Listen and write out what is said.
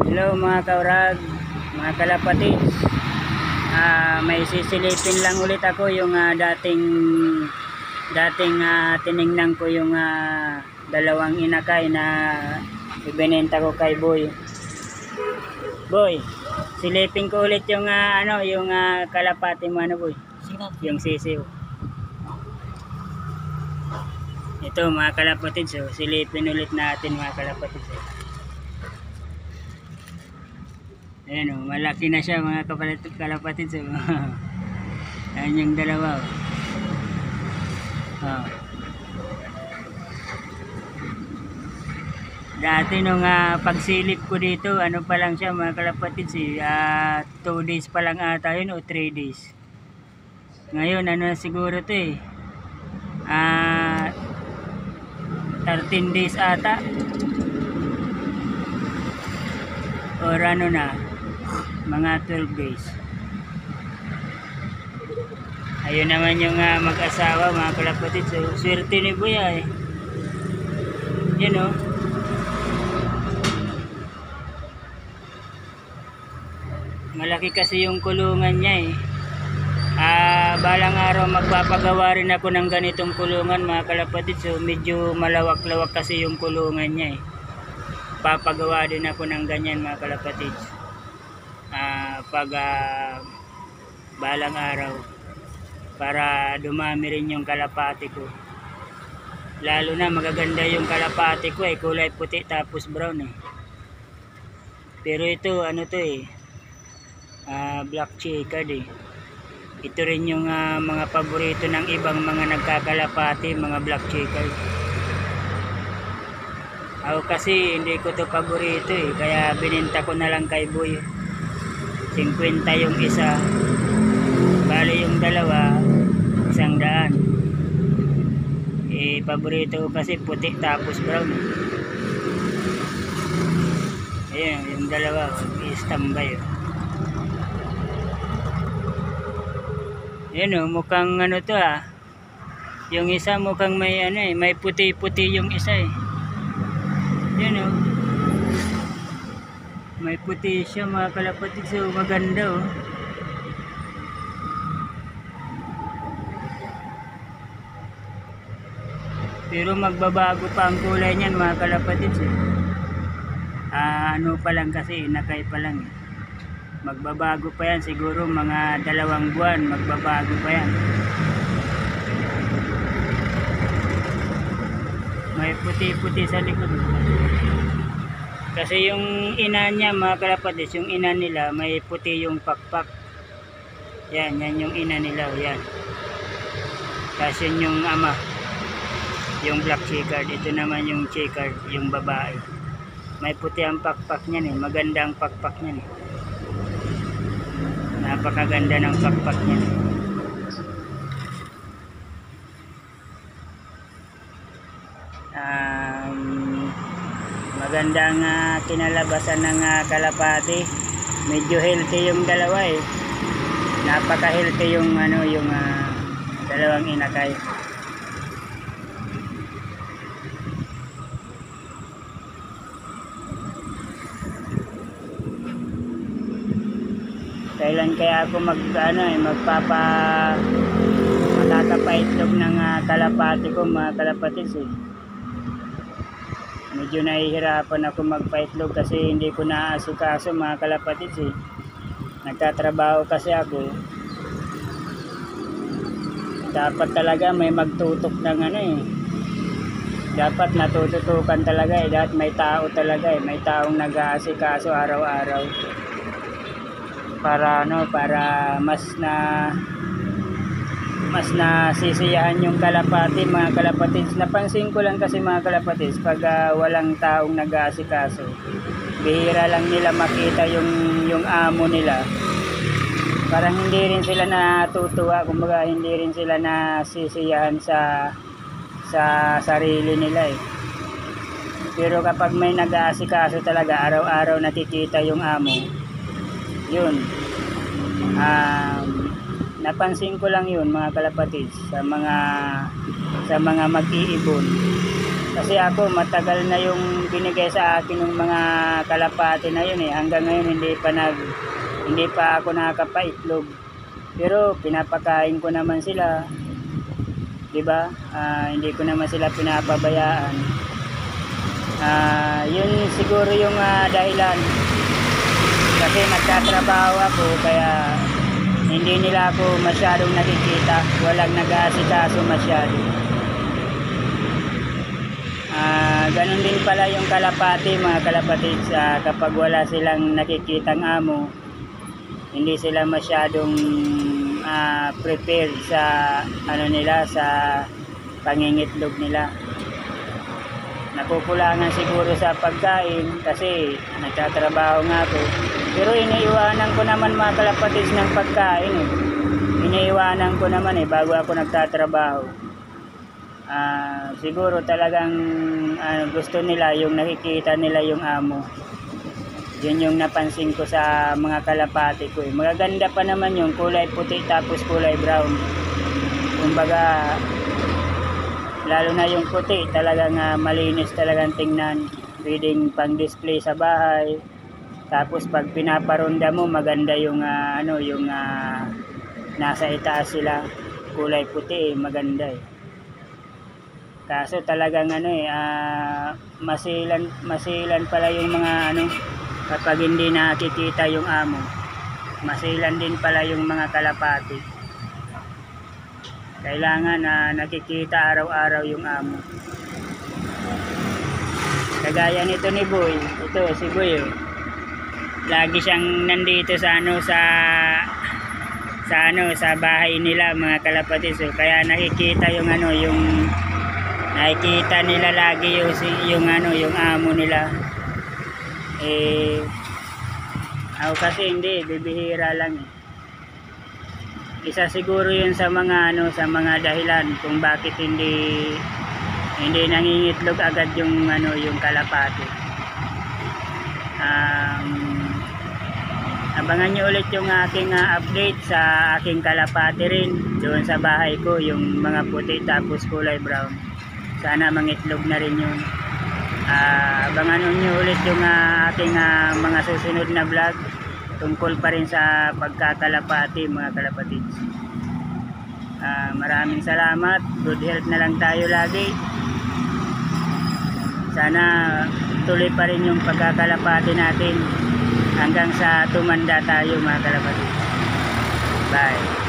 Hello mga kaurag, mga kalapatid. May sisilipin lang ulit ako yung dating tiningnan ko yung dalawang inakay na ibinenta ko kay Boy. Boy, silipin ko ulit yung yung kalapati mo Boy. Yung sisiw. Ito mga kalapatid, so silipin ulit natin mga kalapatid. Ayan o, malaki na siya mga kalapatid. So, ayan yung dalawa. Dati nung pagsilip ko dito, ano pa lang siya mga kalapatid, 2 days pa lang ata yun o 3 days. Ngayon, ano siguro to 13 days ata. Or ano na, mga 12 days. Ayun naman yung mag-asawa mga kalapatid. So, swerte ni Boy Yan o. Malaki kasi yung kulungan niya balang araw magpapagawa rin ako ng ganitong kulungan mga kalapatid. So medyo malawak-lawak kasi yung kulungan niya Papagawa din ako ng ganyan mga kalapatid. Pag balang araw para dumami rin yung kalapati ko. Lalo na magaganda yung kalapati ko kulay puti tapos brown Pero ito ano to black checkered Ito rin yung mga paborito ng ibang mga nagkakalapati, mga black checkered. Ako kasi hindi ko to paborito kaya binenta ko na lang kay Boy. 50 yung isa, bali yung dalawa 100. Paborito ko kasi puti tapos brown Ayan yung dalawa i-standby Ayan mukhang ano to yung isa mukhang may may puti-puti yung isa Yan may puti siya mga kalapatid. So maganda Pero magbabago pa ang kulay niyan mga kalapatid ano pa lang kasi inakay pa lang Magbabago pa yan siguro mga 2 buwan magbabago pa yan. May puti-puti sa likod kasi yung ina niya mga kalapatid, yung ina nila may puti yung pakpak. Yan yung ina nila yan. Kasi yun yung ama, yung black checkered. Ito naman yung checkered, yung babae. May puti ang pakpak niyan maganda ang pakpak niyan Napakaganda ng pakpak niyan Magandang kinalabasan ng kalapati. Medyo healthy yung dalawa Napaka healthy yung yung dalawang inakay. Kailan kaya ako makakapaitlog ng kalapati ko mga kalapatid Medyo nahihirapan ako magpaitlog kasi hindi ko naasikaso mga kalapatid Nagtatrabaho kasi ako. Dapat talaga may magtutok ng Dapat natututukan talaga Dapat may tao talaga may taong nag-aasikaso araw-araw. Para mas nasisiyahan yung kalapati mga kalapatid. Napansin ko lang kasi mga kalapatid pag walang taong nag-aasikaso, bihira lang nila makita yung amo nila. Parang hindi rin sila natutuwa, kumbaga hindi rin sila nasisiyahan sa sarili nila Pero kapag may nag-aasikaso talaga, araw-araw nakikita yung amo. Yun napansin ko lang yun mga kalapatid sa mga mag-iibon. Kasi ako matagal na yung binigay sa akin ng mga kalapati na yun eh. Hanggang ngayon hindi pa ako nakakapaitlog. Pero pinapakain ko naman sila. 'Di ba? Hindi ko naman sila pinapabayaan. Yun siguro yung dahilan. Kasi nagtatrabaho ako kaya hindi nila ako masyadong nakikita. Walang nag-aasikaso masyado. Ganun din pala yung kalapati, mga kalapatid, kapag wala silang nakikitang amo, hindi sila masyadong prepared sa sa pangingitlog nila. Nakukulangan siguro sa pagkain kasi nagtatrabaho nga ako. Pero iniiwanan ko naman, mga kalapatid, ng pagkain eh. Iniiwanan ko naman eh bago ako nagtatrabaho. Siguro talagang gusto nila yung nakikita nila yung amo. Yun yung napansin ko sa mga kalapati ko eh. Magaganda pa naman yung kulay puti tapos kulay brown. Kumbaga lalo na yung puti talagang malinis talagang tingnan. Pwedeng pang display sa bahay. Tapos pag pinaparonda mo maganda yung nasa itaas sila. Kulay puti eh, maganda eh. Kaso talagang masilan pala yung mga kapag hindi nakikita yung amo. Masilan din pala yung mga kalapati. Kailangan nakikita araw-araw yung amo. Kagaya nito ni Boy. Ito si Boy eh. Lagi siyang nandito sa bahay nila, mga kalapati. So, kaya nakikita yung nakikita nila lagi yung amo nila. Ako kasi hindi, bibihira lang eh. Isa siguro yun sa mga dahilan kung bakit hindi nangingitlog agad yung kalapati. Abangan nyo ulit yung aking update sa aking kalapati rin doon sa bahay ko, yung mga puti tapos kulay brown. Sana mangitlog na rin yun. Abangan nyo ulit yung aking mga susunod na vlog tungkol pa rin sa pagkakalapati, mga kalapatids. Maraming salamat. Good health na lang tayo lagi. Sana tuloy pa rin yung pagkakalapati natin hanggang sa tumanda tayo, mga kalapatids. Bye.